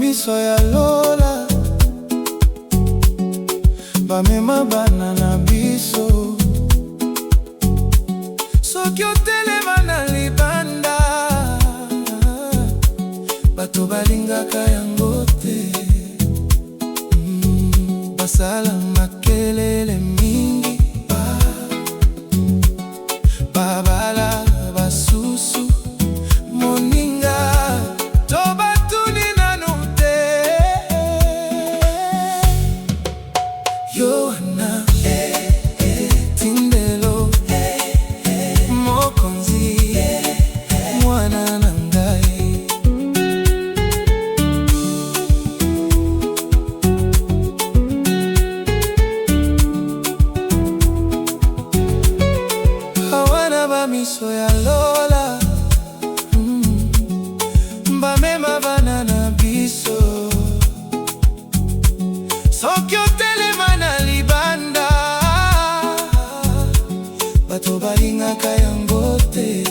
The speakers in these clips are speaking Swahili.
miso ya Lola, bamema bana na biso. Soki otelema na libanda, bato balingaka yango te. Basala makelele mingi, babala basusu moninga, to batuni nanu te. Yohana Tindelo mokonzi mwana na ngai. Hawana ba miso ya Lola, bamema bana na biso. Soki otelema na libanda, bato balingaka yango te.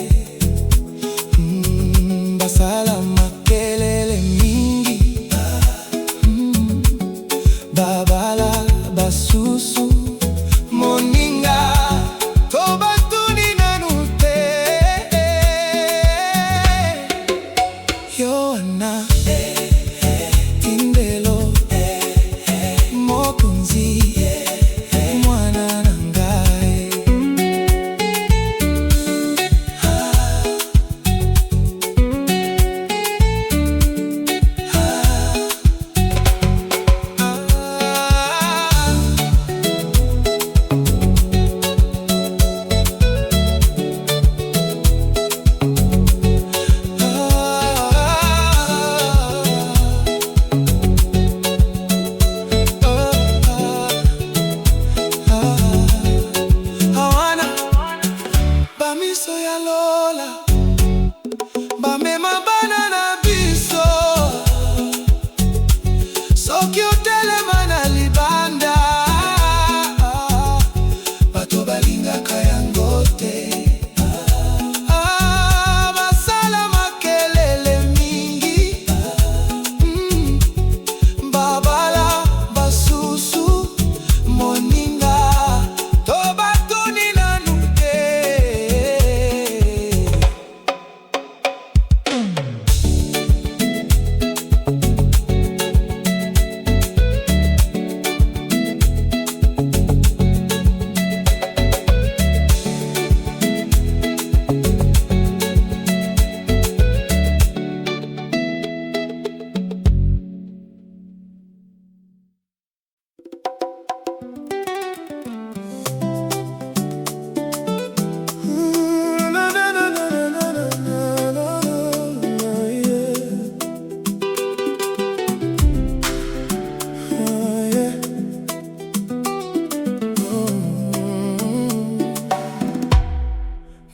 Basala makelele mingi, babala basusu moninga, to batuni nanu te. Yohana Tindelo mokonzi mwana na ngai. Hawana ba miso ya Lola, bamema bana na biso. Soki otelema na libanda, bato balingaka yango te. Basala makelele mingi, babala basusu moninga, to batuni nanu te.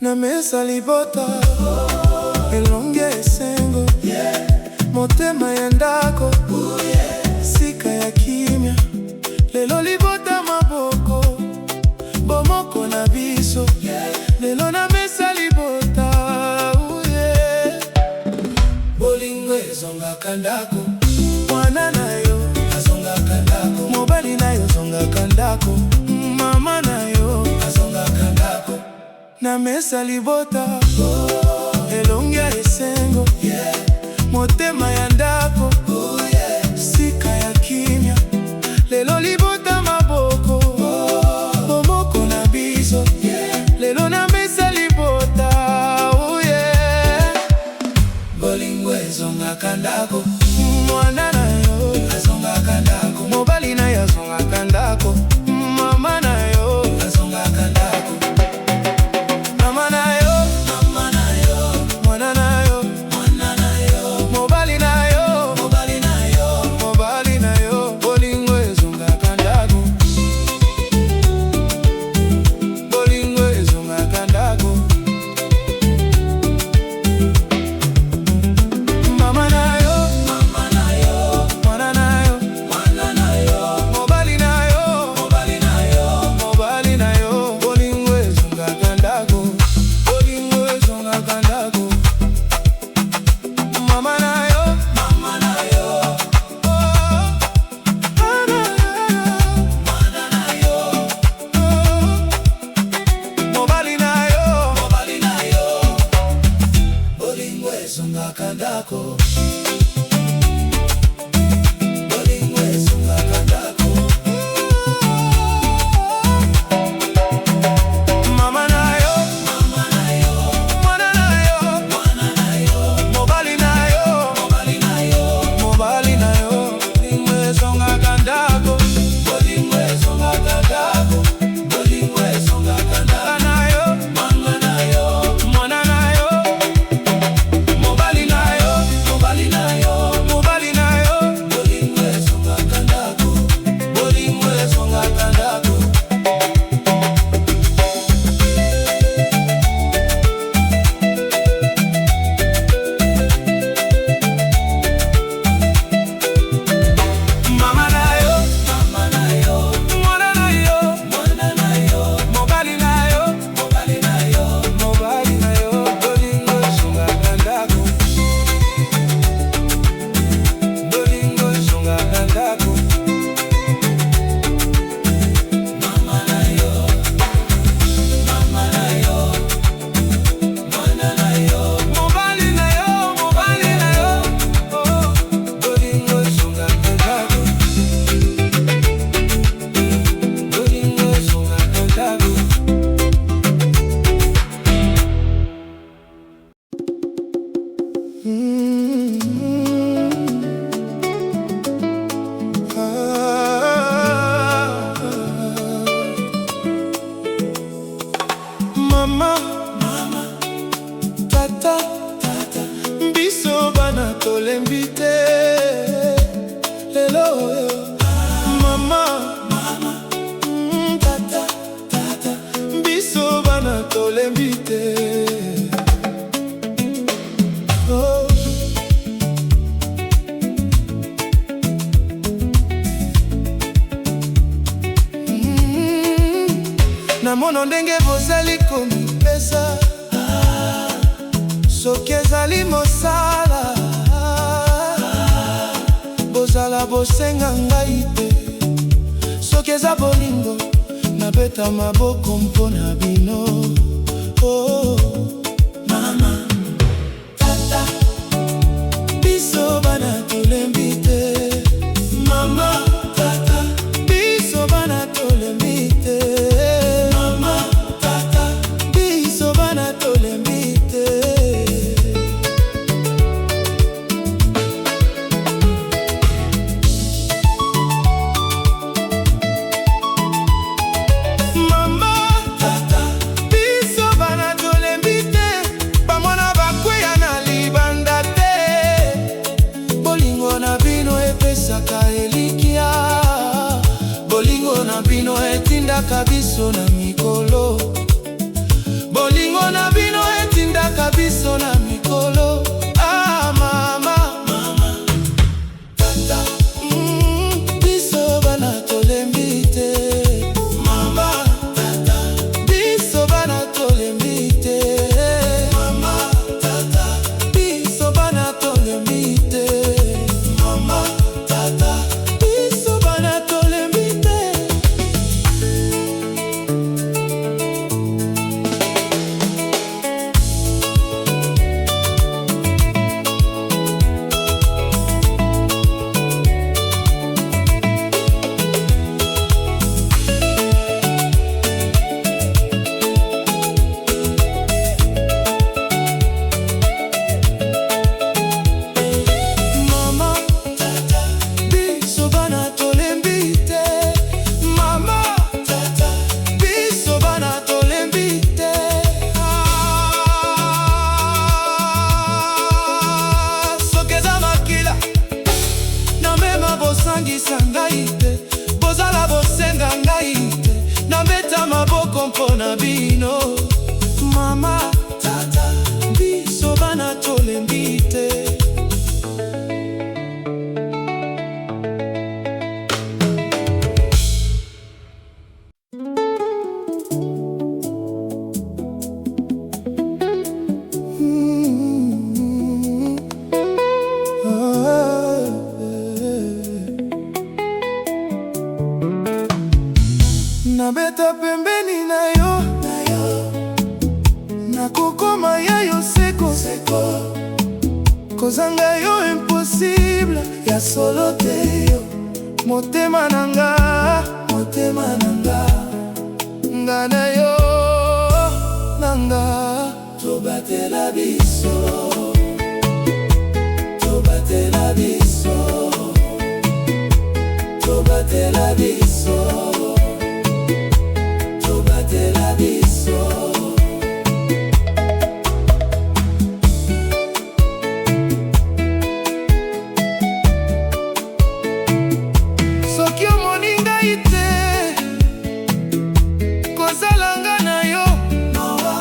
Na mesa libota elonge esengo, motema ya ndako sika ya kimya. Lelo libota maboko bomoko na biso. Lelo na mesa libota bolingo ezongaka ndako, mwana nayo azongaka ndako, mobali nayo azongaka ndako, mama nayo azongaka ndako. Na mesa libota elonge esengo, motema ya ndako sika ya kimya. Lelo libota maboko bomoko na biso. Lelo na mesa libota bolingo ezongaka ndako, mwana nayo azongaka ndako, mobali nayo azongaka ndako, mama nayo azongaka ndako. Mama nayo kandako. Bolingo ezonga kandako. Mama na yo, mwana na yo, mobali na yo, mobali na yo. Bolingo ezonga kandako. Bolingo ezonga kandako. Bolingo ezonga kandako. Na yo, mwana na yo, mwana na yo, mobali na yo, mobali na yo, mobali na yo. Bolingo ezonga kandako. Bolingo ezonga kandako. Mama na yo, mwana na yo, mobali na yo, mobali na yo. Bolingo ezonga kandako. Bolingo ezonga kandako. Mama na yo, mwana na yo, mobali na yo, oh. Bolingo ezonga kandako. Bolingo ezonga kandako. Mama, tata, biso bana tolembi te lelo oyo. Mama, tata, biso bana tolembi te. Oh. Namono ndenge bozali komipesa, soki ezali mosala, bozala bosenga ngai te. Soki eza bolingo, nabeta maboko mpona bino. Oh. Mama, tata, biso bana tolembi te. Mama, tata, biso bana tolembi te. Mama, tata, biso bana tolembi te. Mama, tata, biso bana tolembi te. Bamwana bakweya na libanda te. Bolingo na bino epesaka elikia. Bolingo na bino etindaka biso na mikolo. Bolingo na bino etindaka biso na mikolo. Ah, mama, tata, biso bana tolembi te. Mama, tata, biso bana tolembi te. Mama, tata, biso bana tolembi te. Mama, tata, biso bana tolembi te. Mama, tata, biso bana tolembi te. Mama, tata, biso bana tolembi te. Soki eza makila, namema bosangisa ngai te. Bozala bosenga ngai te. Nabeta maboko mpona bino. Mama, tata, biso bana tolembi te. Nabeta pembeni na yo, nakokoma ya yo seko. kozanga yo impossible ya solo te yo. Motema nanga, motema nanga, nga na yo nanga. Tobatela biso, tobatela biso, tobatela biso, tobatela biso. Soki omoni ngai te, kozala nga na yo mawa.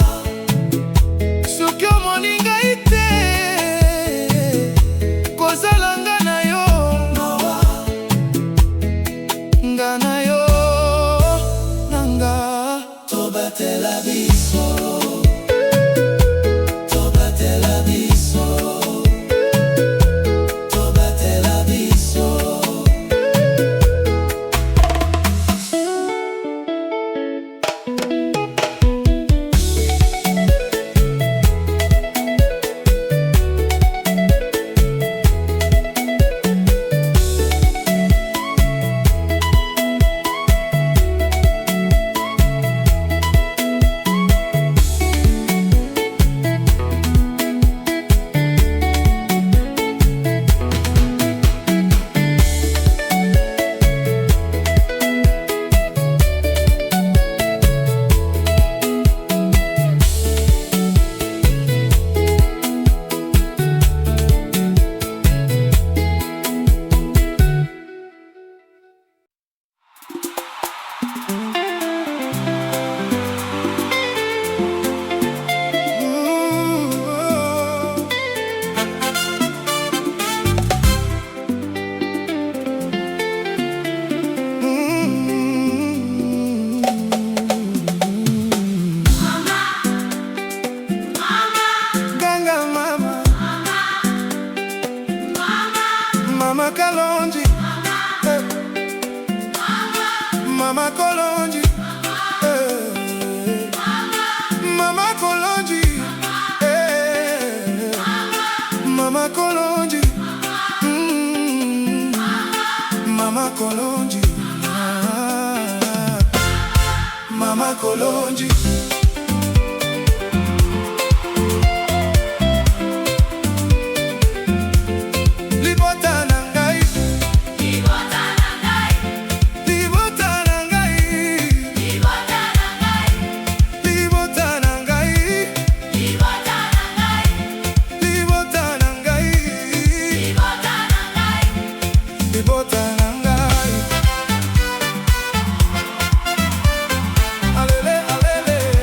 Soki omoni ngai te, kozala nga na yo mawa. Nga na yo nanga. Tobatela biso, tobatela biso, tobatela biso. Mama Kalonji, Mama Kalonji, Mama Kalonji, Mama Kalonji, Mama Kalonji, Mama Kalonji. Alele, alele.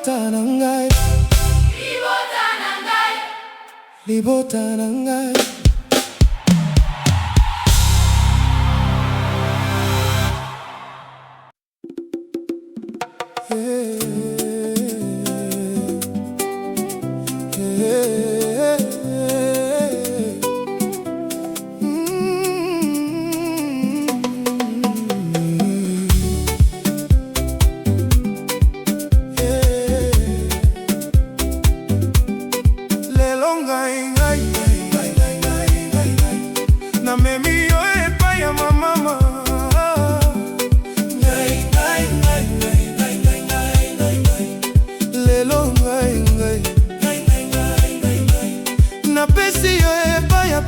libota na ngai, libota na ngai, libota na ngai.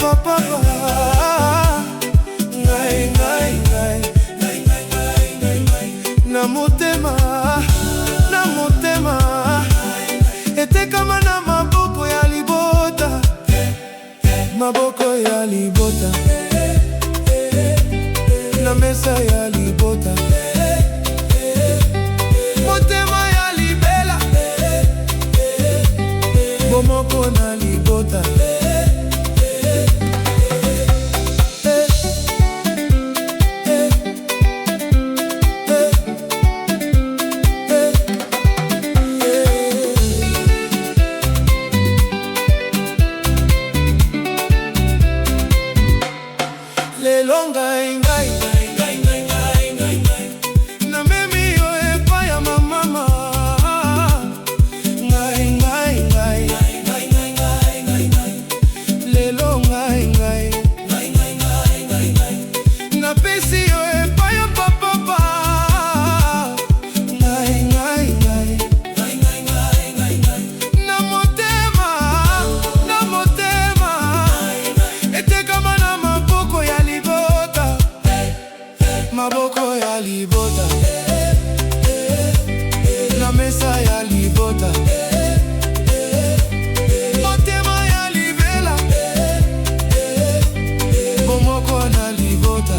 Papa, ngai, ngai, ngai, na motema, etekama na maboko ya libota, maboko ya libota, na mesa ya libota, motema ya libela, bomoko na libota. Lelo ngai, ngai, ngai, ngai, ngai, ngai, ngai, ngai, namemi yo epai ya mamama. Ngai, ngai, ngai, ngai, ngai, ngai, ngai, ngai, ngai, lelo ngai, ngai, ngai, ngai, ngai, ngai, ngai, napesi yo epai ya papa. Ngai, ngai, ngai, ngai, ngai, ngai, ngai, ngai, na motema, etekama na maboko ya libota, maboko ya libota, na mesa ya libota, motema ya libela, bomoko na libota.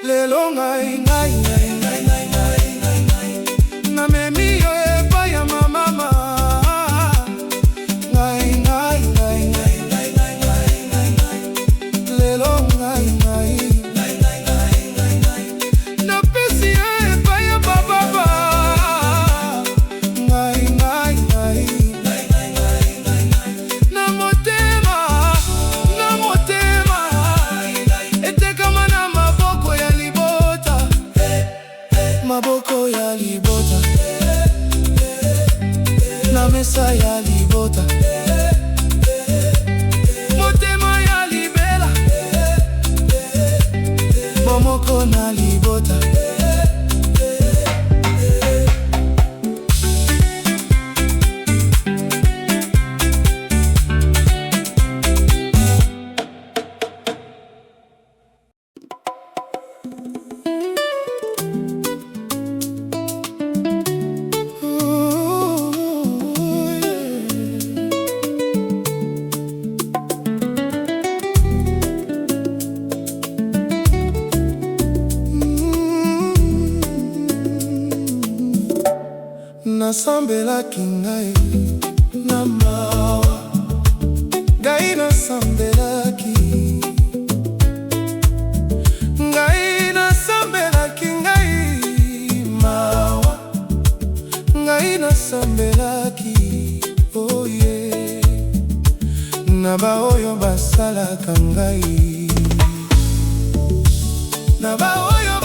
Lelo ngai, ngai, ngai, ngai, ngai, ngai, ngai, ngai, namemi yo epai ya mamama. Ngai, ngai, ngai, ngai, ngai, ngai, ngai, ngai, ngai, lelo ngai, ngai, ngai, ngai, ngai, ngai, ngai, napesi yo epai ya papa. Ngai, ngai, ngai, ngai, ngai, ngai, ngai, ngai, na motema, etekama na maboko ya libota, na mesa ya libota, motema ya libela, bomoko na libota. Nasambelaki ngai na mawa, ngai nasambelaki, ngai nasambelaki, ngai mawa, ngai nasambelaki, oh yeah, na ba oyo basalaka ngai, na ba oyo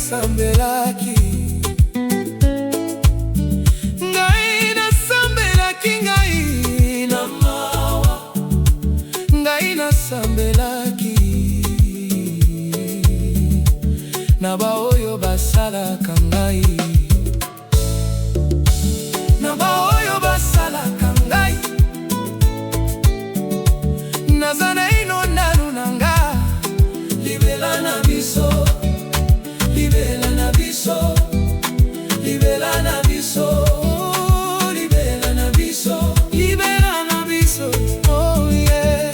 nasambelaki, ngai nasambelaki, ngai na mawa, ngai nasambelaki na baoyo basalaka ngai, na baoyo basalaka ngai, naza naino nanu nanga, libela na biso, libela na biso, libela na biso, libela na biso, libela na biso, oh yeah.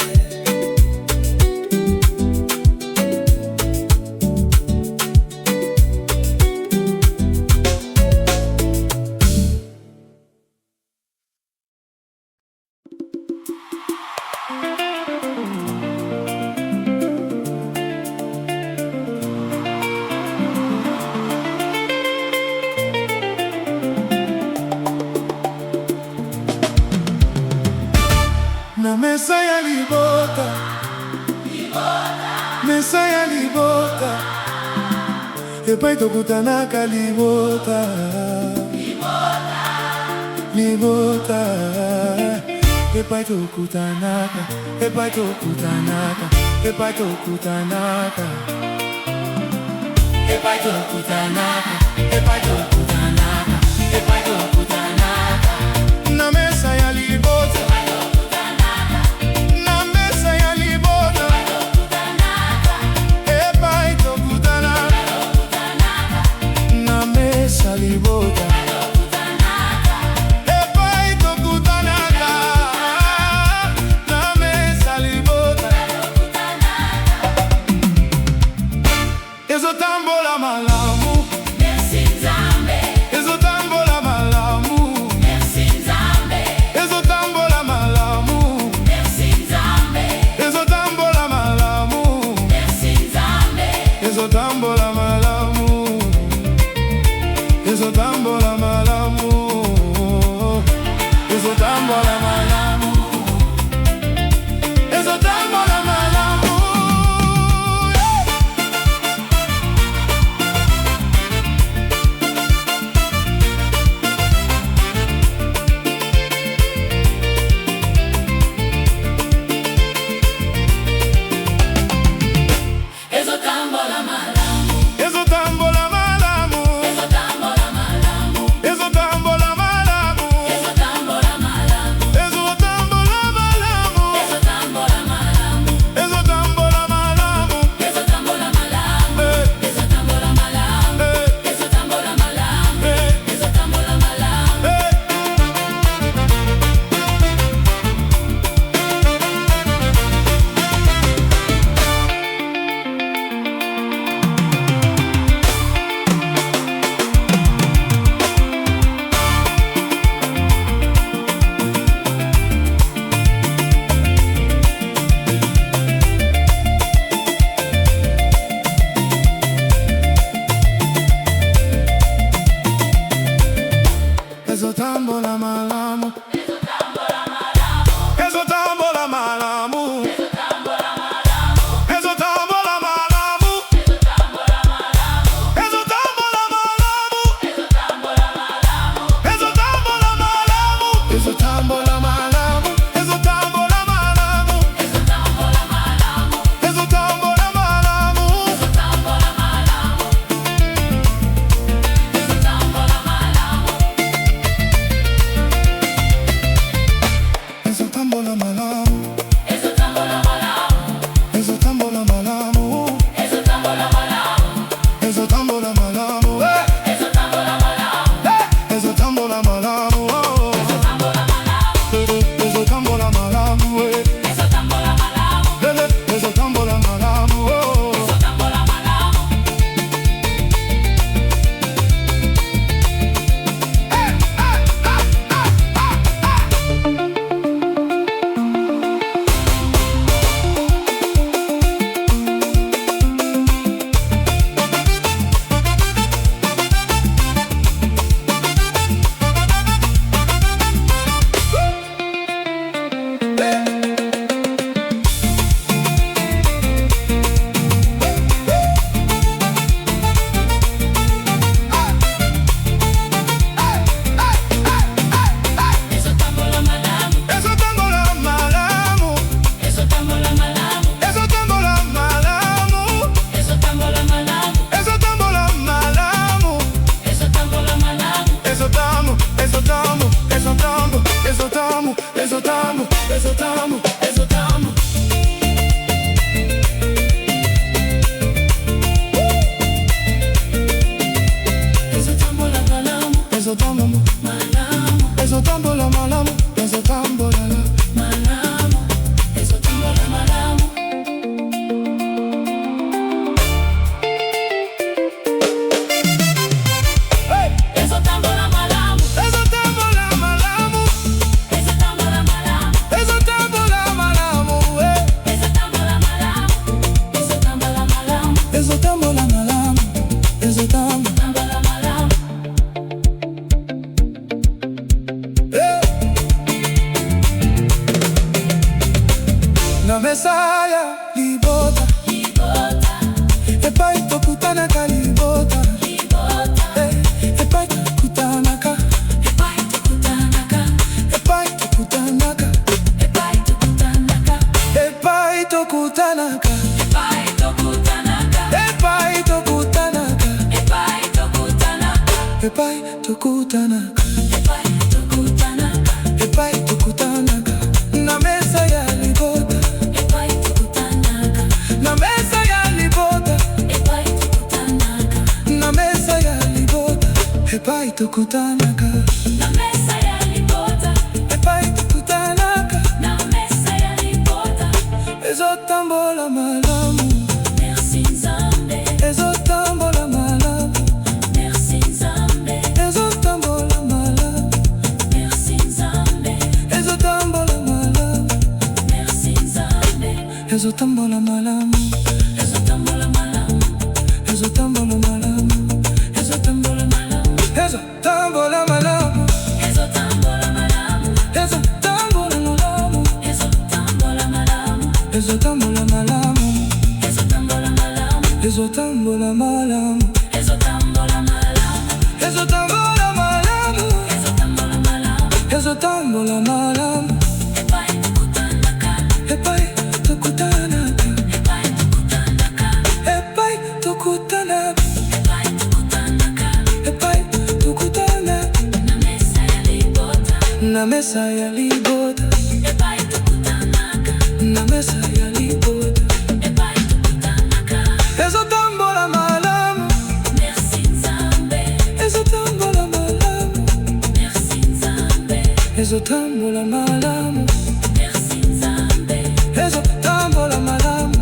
Na mesa ya libota, mesa ya libota, epai tokutanaka libota, libota, epai tokutanaka, epai tokutanaka, epai tokutanaka, epai tokutanaka, epai tokutanaka, epai tokutanaka. Na mesa ya libota, libota, epai tokutanaka, na mesa libota, ezotambola malamu, Merci Nzambe, ezotambola malamu, Merci Nzambe, ezotambola malamu, Merci Nzambe, ezotambola malamu, Merci Nzambe, ezotambola malamu, ezotambola malamu, ezotambola malamu, ezotambola malamu. Ezotambola malamu, Ezotambola malamu, Ezotambola malamu, epai tokutanaka, epai tokutanaka na mesa ya libota, na mesa ya libota, na mesa ya libota, epai tokutanaka, Na mesa ya libota, epai tokutanaka, na mesa ya libota. ezotambola malamu, Merci Nzambe, ezotambola malamu, merci Nzambe, ezotambola malamu, merci Nzambe, ezotambola malamu, merci Nzambe. ezotambola malamu, Ezotambola malamu, ezotambola malamu, ezotambola malamu, ezotambola malamu, ezotambola malamu, ezotambola malamu, ezotambola malamu, ezotambola malamu, ezotambola malamu, ezotambola malamu, ezotambola malamu, ezotambola malamu, ezotambola malamu. ezotambola malamu, Epai tokutanaka, epai tokutanaka, epai tokutanaka, epai tokutanaka, epai tokutanaka. epai tokutanaka Na mesa ya libota, na mesa ya libota, epai tokutanaka, na mesa ya libota, epai tokutanaka. ezotambola malamu, Merci Nzambe, ezotambola malamu, merci Nzambe, ezotambola malamu, merci Nzambe, ezotambola malamu,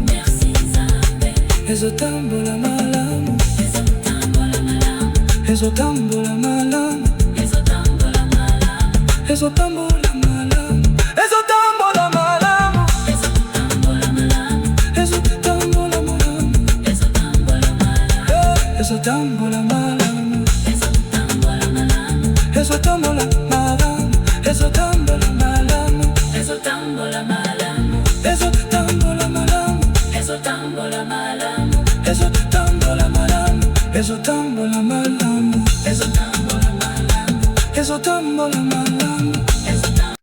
merci Nzambe. ezotambola malamu, Ezotambola malamu, ezotambola malamu, ezotambola malamu, ezotambola malamu, ezotambola malamu, ezotambola malamu, ezotambola malamu, ezotambola malamu, ezotambola malamu, ezotambola malamu, ezotambola malamu, ezotambola malamu, ezotambola malamu, ezotambola malamu, ezotambola malamu, ezotambola malamu, ezotambola malamu, ezotambola malamu, ezotambola malamu. ezotambola.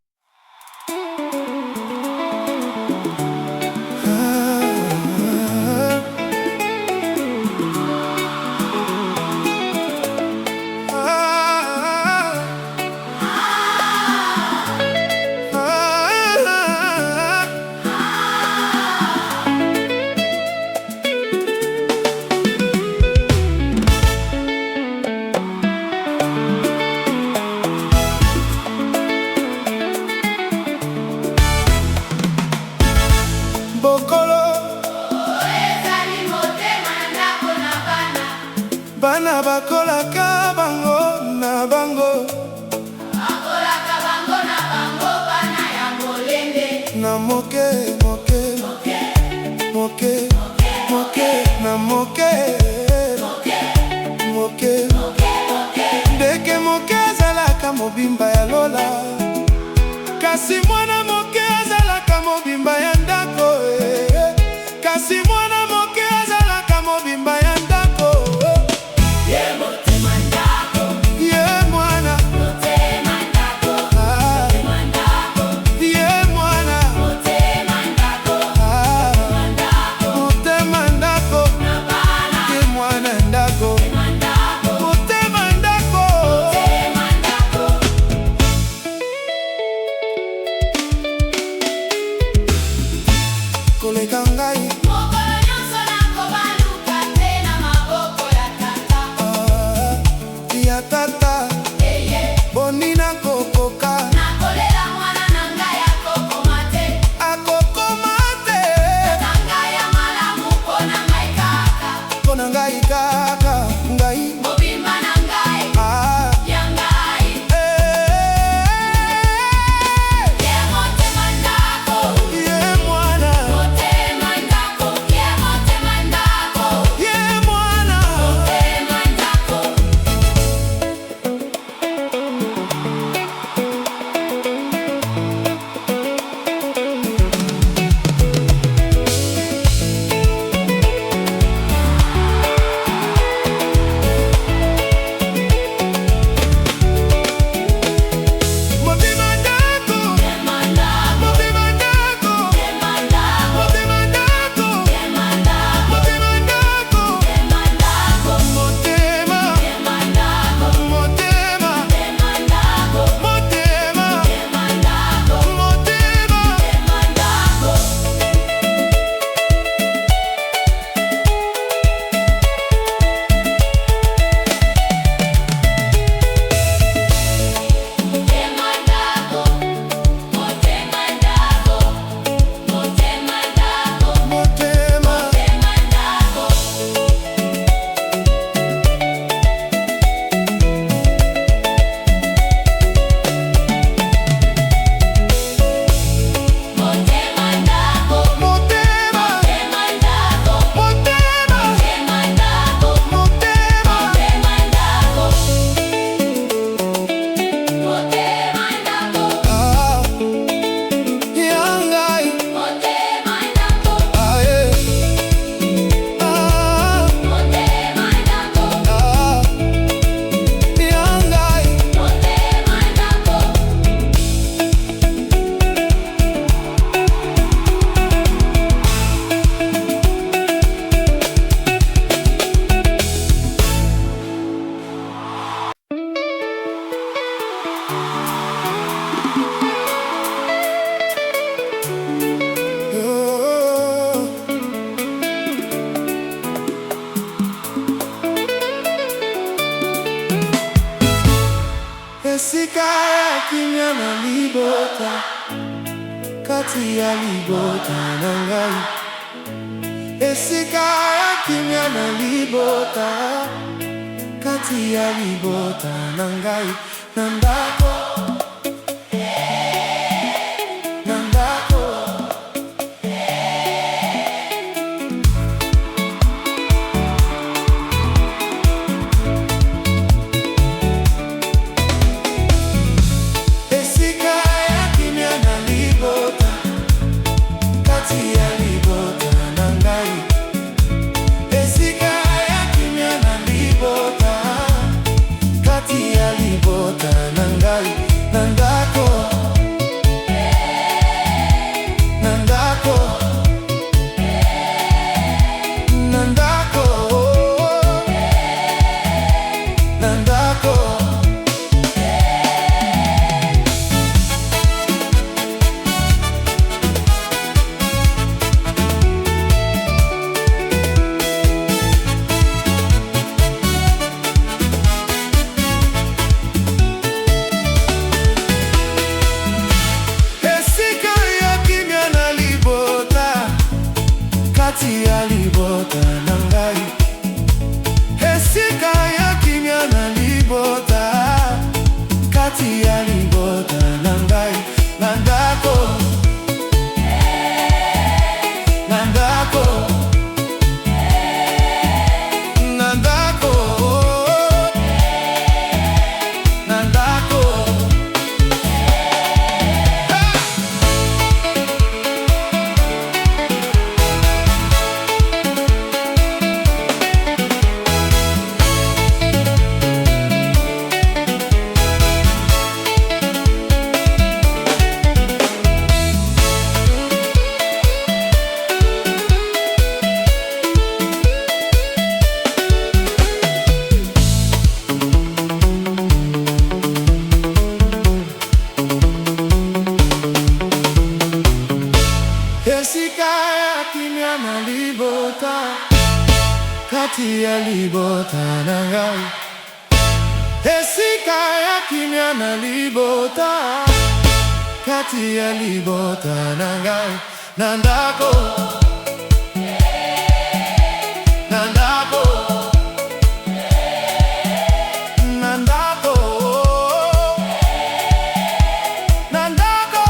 Bokolo Ezali motema ndako na bana, bana bakolaka bango na bango bakolaka bango na bango bana ya molende. na moke moke moke moke na moke moke ndeke moke azalaka mobimba ya lola, kasi mwana moke azalaka mobimba ya ndako kasi mwana moke azalaka mobimba ya ndako Ye motema ndako, ye mwana motema ndako, ah, motema ndako, ye mwana motema ndako, ah, ndako motema ndako na bana, ye mwana ndako ndako, motema ndako motema ndako. Esika ya kimya na libota, kati ya libota na ngai. Esika ya kimya na libota, kati ya libota na ngai. Na ndako, na ndako. Esika ya kimya na libota, kati ya libota na ngai. Esika ya kimya na libota, kati ya libota na ngai. Na ndako, na ndako, na ndako, na ndako. Esika ya kimya na libota, kati ya libota na ngai. Esika ya kimya na libota, kati ya libota na ngai. Na ndako, na ndako, na ndako, na ndako. Esika ya kimya na libota, kati ya libota na ngai. Esika ya kimya na libota, kati ya libota na ngai. Na ndako, na ndako, na ndako, na ndako.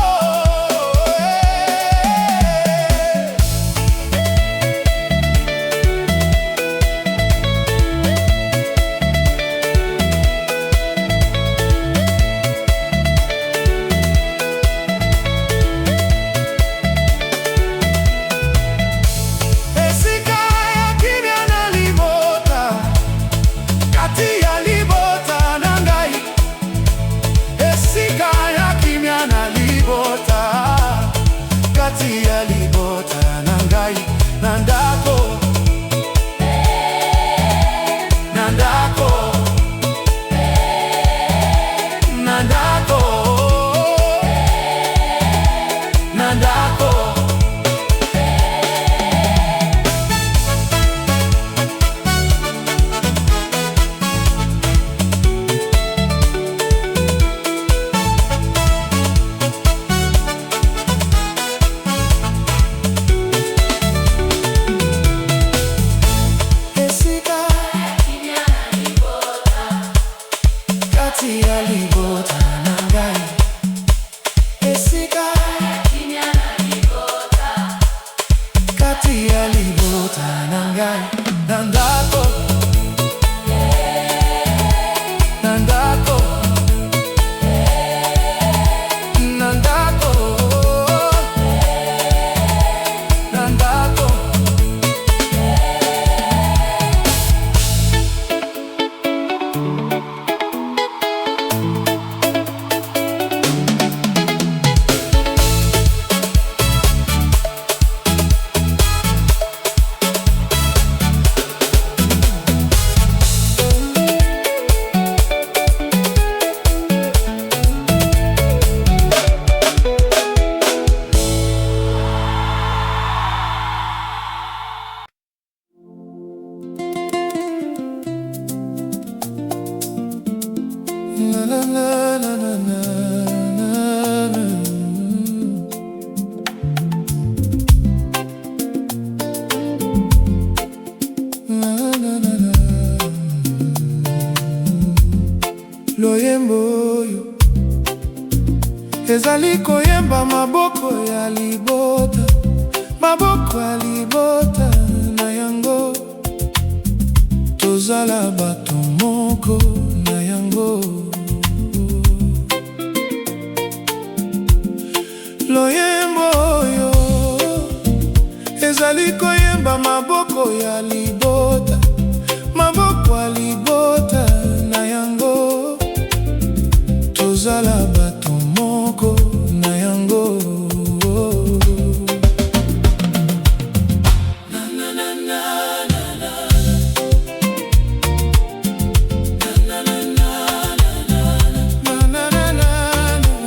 Na, na, na, na, na, na, na. Na, na, na, na. Loyembo oyo ezali koyemba maboko ya libota, maboko ya libota na yango. Tozala bato moko na yango. Loyembo oyo ezali koyemba maboko ya libota, maboko ya libota na yango. Tozala bato moko na yango. Na, na, na, na, na, na. Na, na, na, na, na, na. Na, na, na, na, na, na.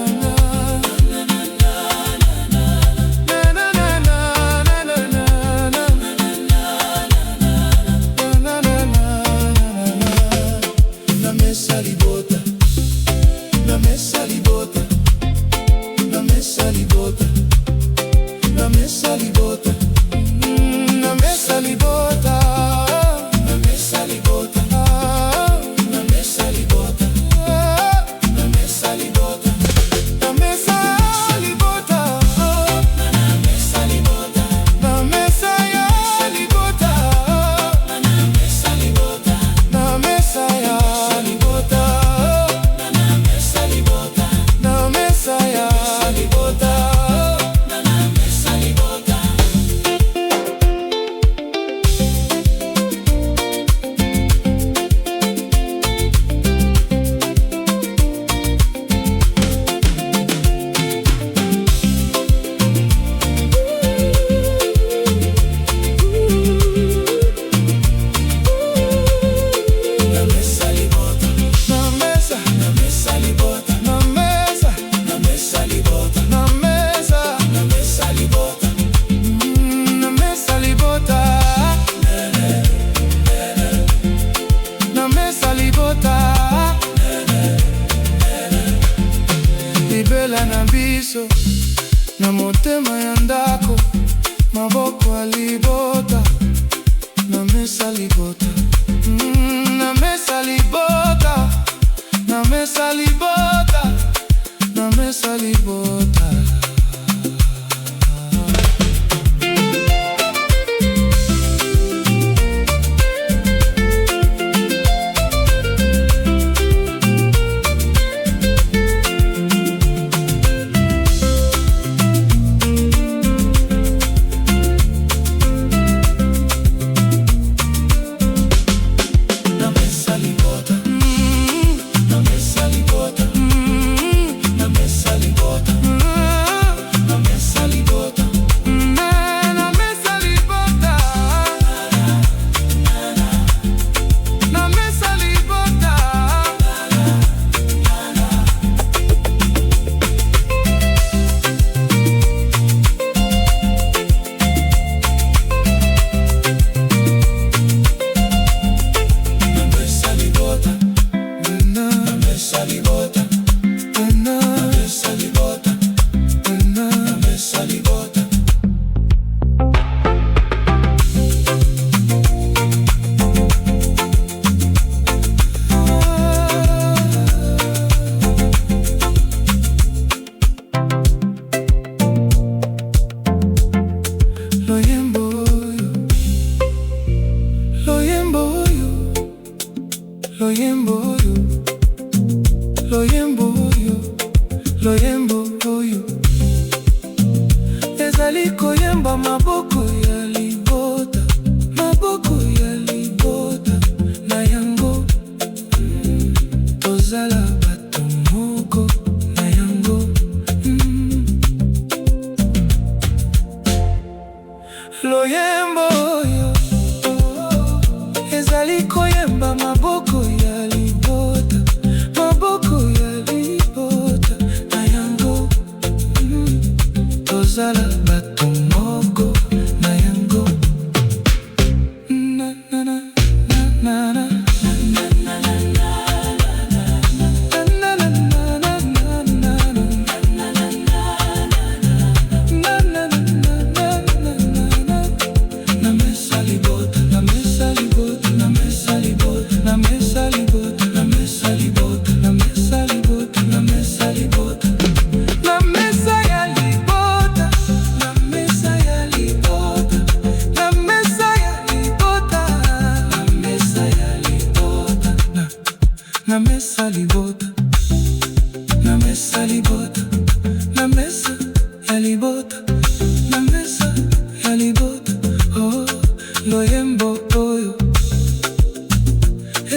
Na mesa libota, na mesa libota, na mesa libota, na mesa libota, na mesa libota, na mesa libota, na mesa libota, na mesa libota, na mesa libota, na mesa libota, na mesa ya libota, na mesa libota, na mesa ya libota. Na mesa ya libota. Libela na biso na motema ya ndako, maboko ya libota, na mesa libota. Na mesa libota, na mesa libota, na mesa libota. Loyembo oyo, loyembo oyo, loyembo oyo ezali koyemba maboko ya libota, maboko ya libota na yango. Tozala bato moko na yango. Loyembo oyo ezali koyemba maboko ya libota, maboko ya libota na yango. Tozala bato moko na mesa libota, na mesa libota, na mesa ya libota, na mesa ya libota. Oh, loyembo oyo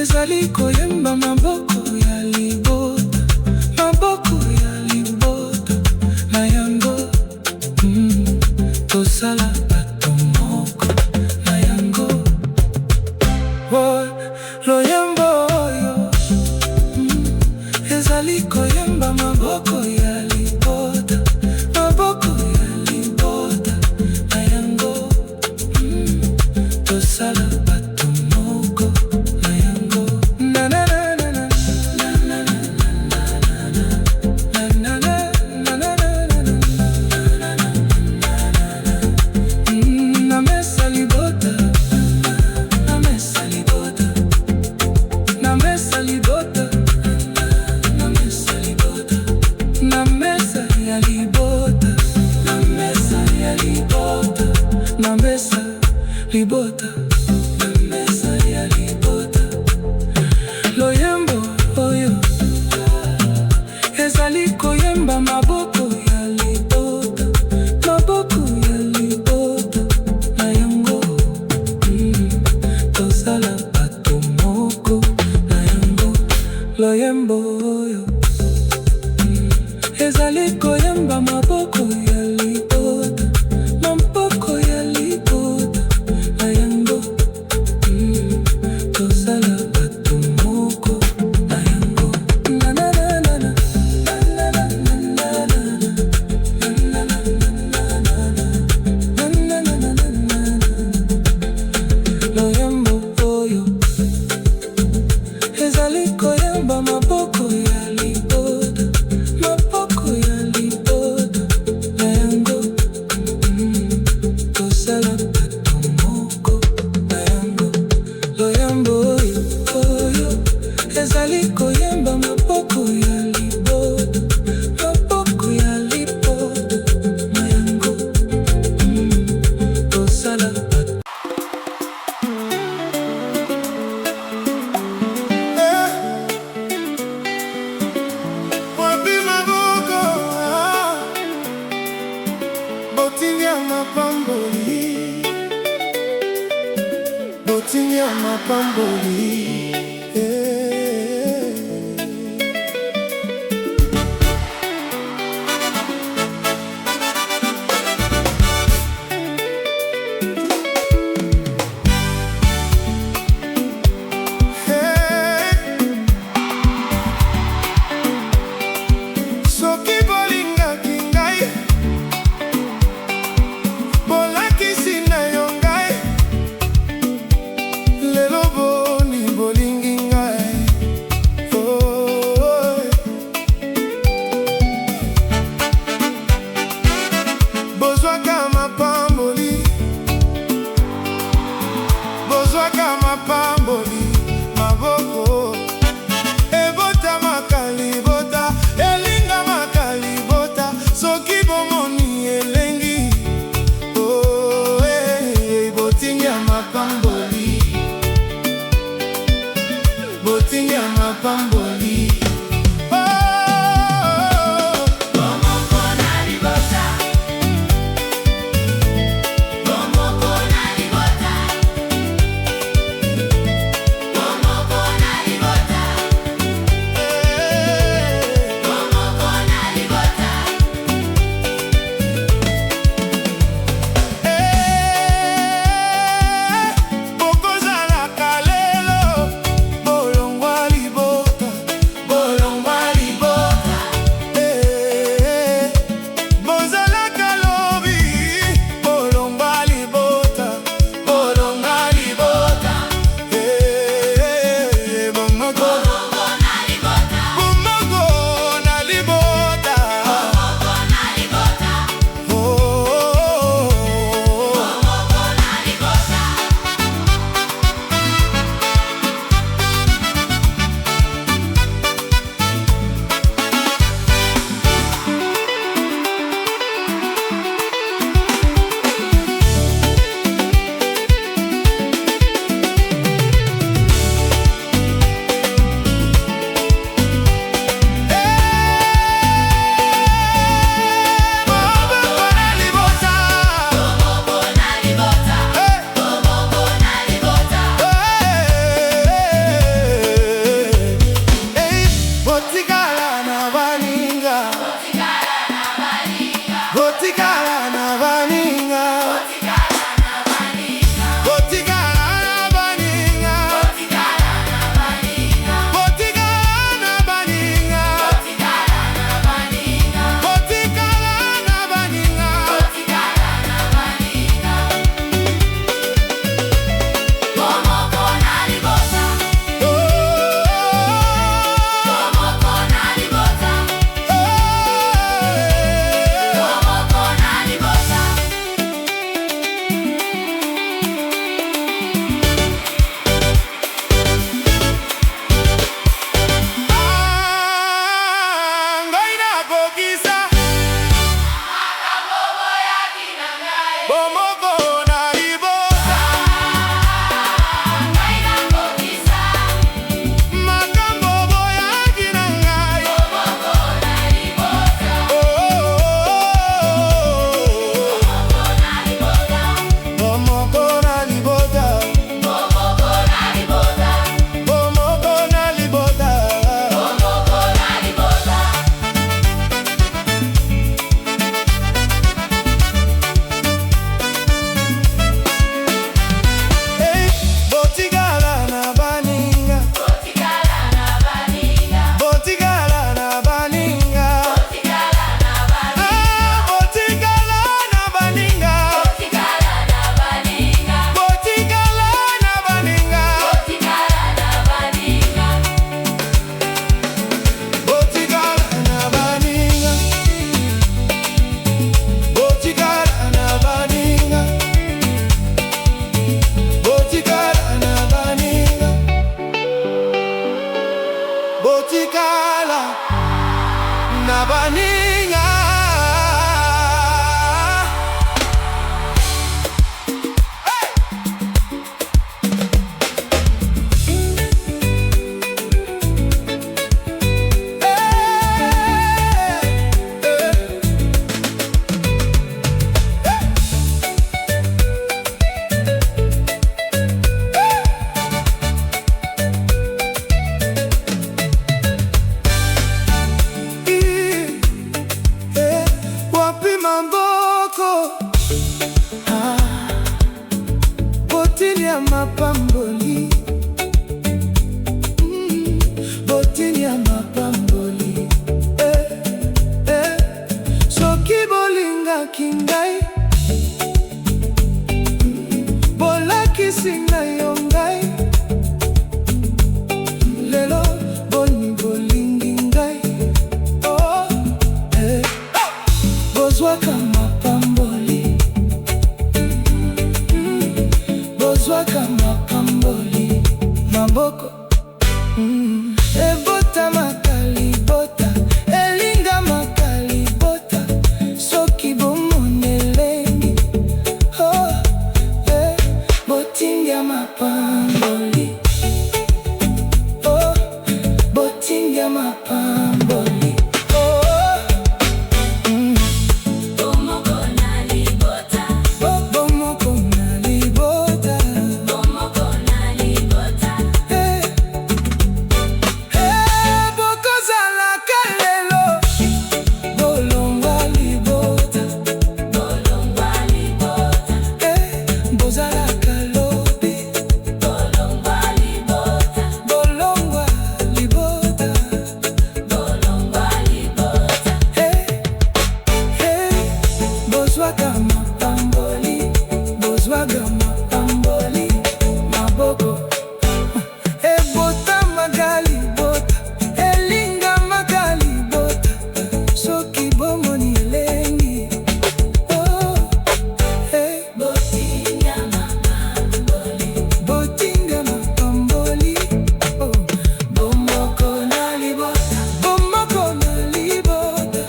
ezali koyemba maboko ya libota, maboko ya libota na yango. Tosala bato moko na yango. Oh, loyembo oyo ezali koyemba maboko ya libota, maboko ya libota na yango. Tosala bato moko na yango. Na na na na na na na na na na. Na mesa libota, na mesa libota, na mesa libota, na mesa libota, na mesa ya libota, na mesa ya libota, na mesa libota, na mesa ya libota. Loyembo oyo ezali koyemba maboko ya libota, maboko ya libota na yango. Tosala bato moko na yango. Loyembo oyo ezali koyemba maboko ya libota, maboko ya libota na yango. Tosala bato moko na yango. Na na na na na na na na na na. Loyembo oyo ezali koyemba maboko ya libota, maboko ya libota na yango. Tosala bato moko na yango. Loyembo oyo ezali koyemba maboko ya libota, maboko ya libota na yango. Tosala bato. Wapi maboko, botini ya mapamboli, botini ya mapamboli. Soki bolingaki ngai, bolakisi na yo ngai, lelo boni bolingi ngai. Oh, bozwaka mapamboli, bozwaka mapamboli, maboko ebota makalibota, elinga makalibota, soki bomoni elengi. Oh, botingi ya mapamboli, botingi ya mapamboli. Bomoko na libota, bomoko na libota, bomoko na libota, bomoko na libota. Bokozalaka lelo bolongwa libota, botikala na baninga. Botini ya mapamboli, botini ya mapamboli, soki bolinga kingai, bolakisi na yo ngai, lelo boni bolingi ngai, bozwaka mapamboli, bozwaka mapamboli, maboko ebota makalibota, elinga makalibota, soki bomonelengi, botini ya mapamboli, botini ya mapamboli. Bozwaka mapamboli, bozwaka mapamboli, maboko ebota makalibota, elinga makalibota, soki bomoni elengi, botini ya mapamboli, botini ya mapamboli, bomoko na libota, bomoko na libota.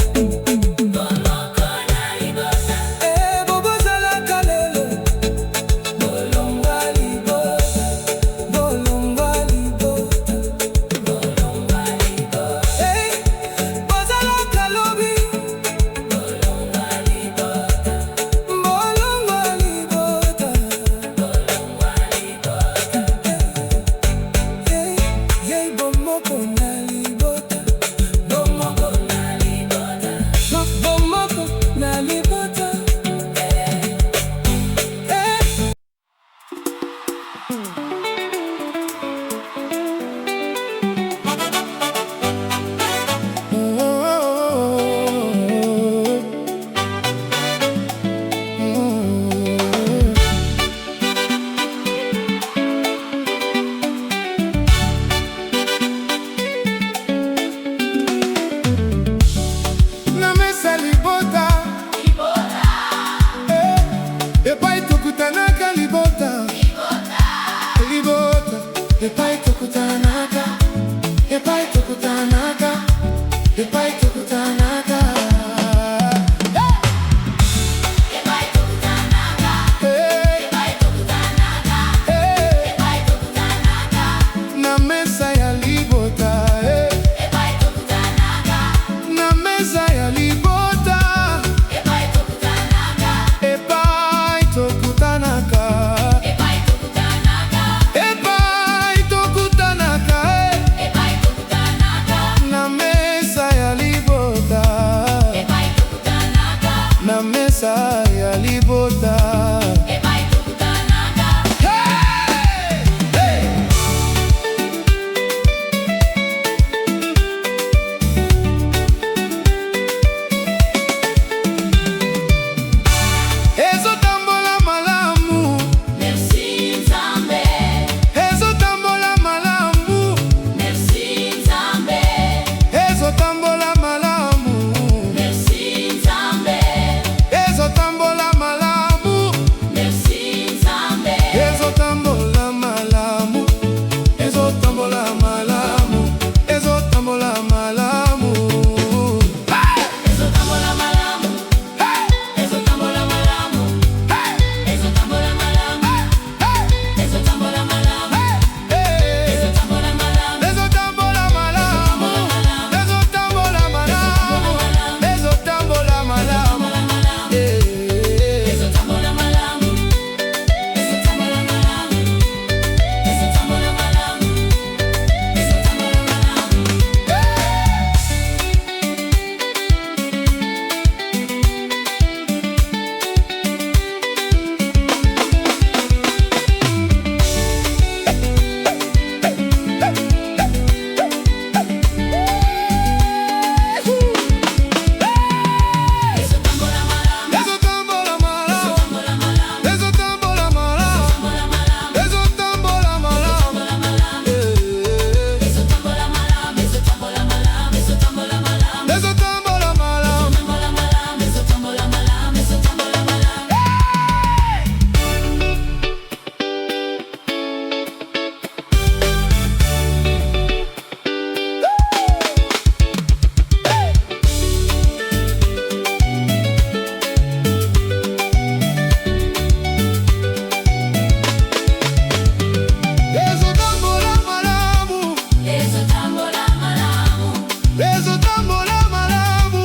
ezotambola malamu,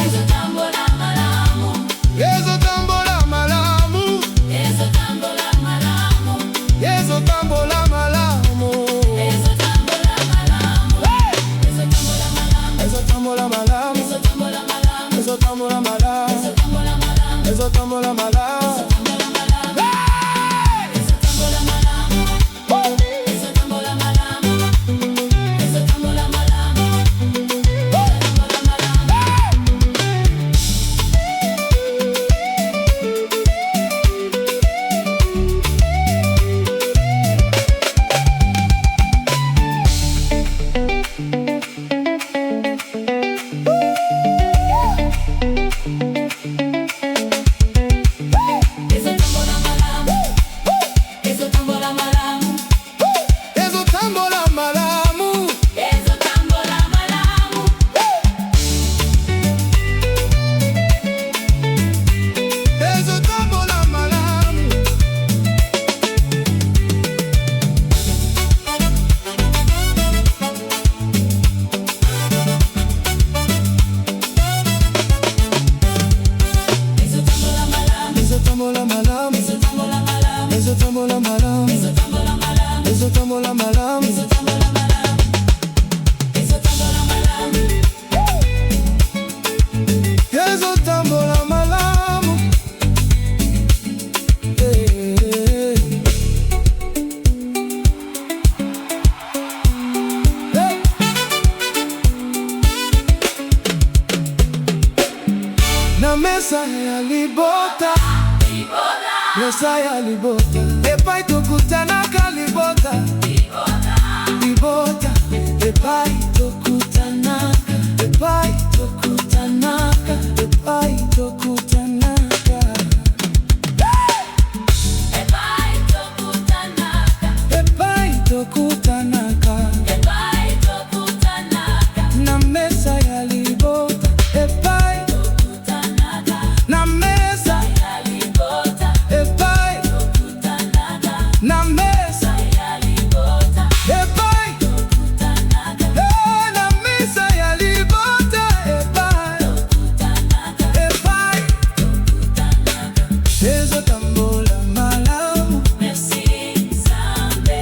ezotambola malamu, ezotambola malamu, ezotambola malamu, ezotambola malamu, ezotambola malamu, ezotambola malamu, ezotambola malamu, ezotambola malamu, ezotambola malamu, ezotambola malamu, ezotambola malamu. Ezotambola malamu, ezotambola malamu, ezotambola malamu, ezotambola malamu, ezotambola malamu, ezotambola malamu, ezotambola malamu, ezotambola malamu. Na mesa ya libota, mesa ya libota, epai tokutanaka libota, libota, epai tokutanaka, epai tokutanaka, epai tokutanaka, epai tokutanaka, epai tokutanaka, epai tokutanaka, na mesa ya libota, epai tokutanaka, na mesa ya libota, epai tokutanaka, na mesa ya libota, epai tokutanaka, na mesa ya libota epai tokutanaka, epai tokutanaka. ezotambola malamu, Merci Nzambe,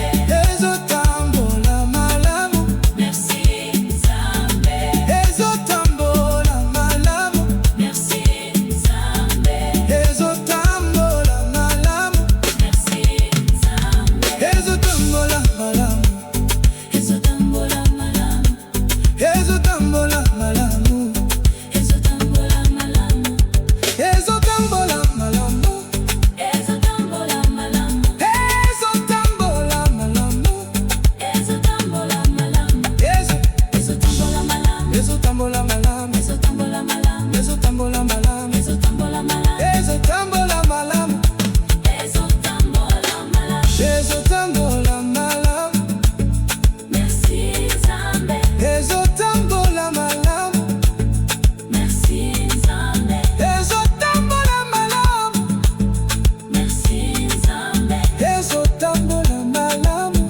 ezotambola malamu, merci Nzambe, ezotambola malamu, merci Nzambe, ezotambola malamu, merci Nzambe, ezotambola malamu, ezotambola malamu, ezotambola malamu, ezotambola malamu, ezotambola malamu, ezotambola malamu, ezotambola malamu, ezotambola malamu, ezotambola malamu, ezotambola malamu, ezotambola malamu, ezotambola malamu, ezotambola malamu, ezotambola malamu, ezotambola malamu. ezotambola malamu, Merci Nzambe, ezotambola malamu, merci Nzambe, ezotambola malamu, merci Nzambe, ezotambola malamu,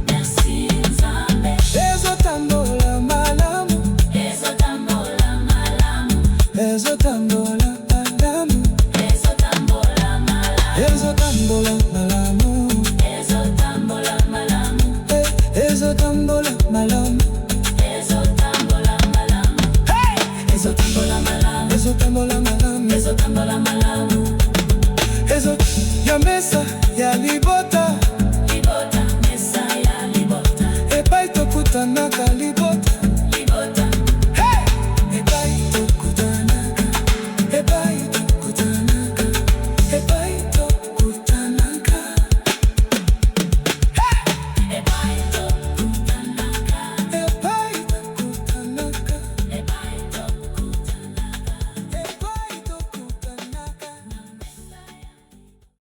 merci Nzambe, ezotambola malamu, ezotambola malamu, ezotambola malamu, ezotambola malamu, ezotambola malamu, ezotambola malamu, ezotambola malamu, ezotambola malamu, ezotambola malamu, ezotambola malamu, ezotambola malamu, ezo ya mesa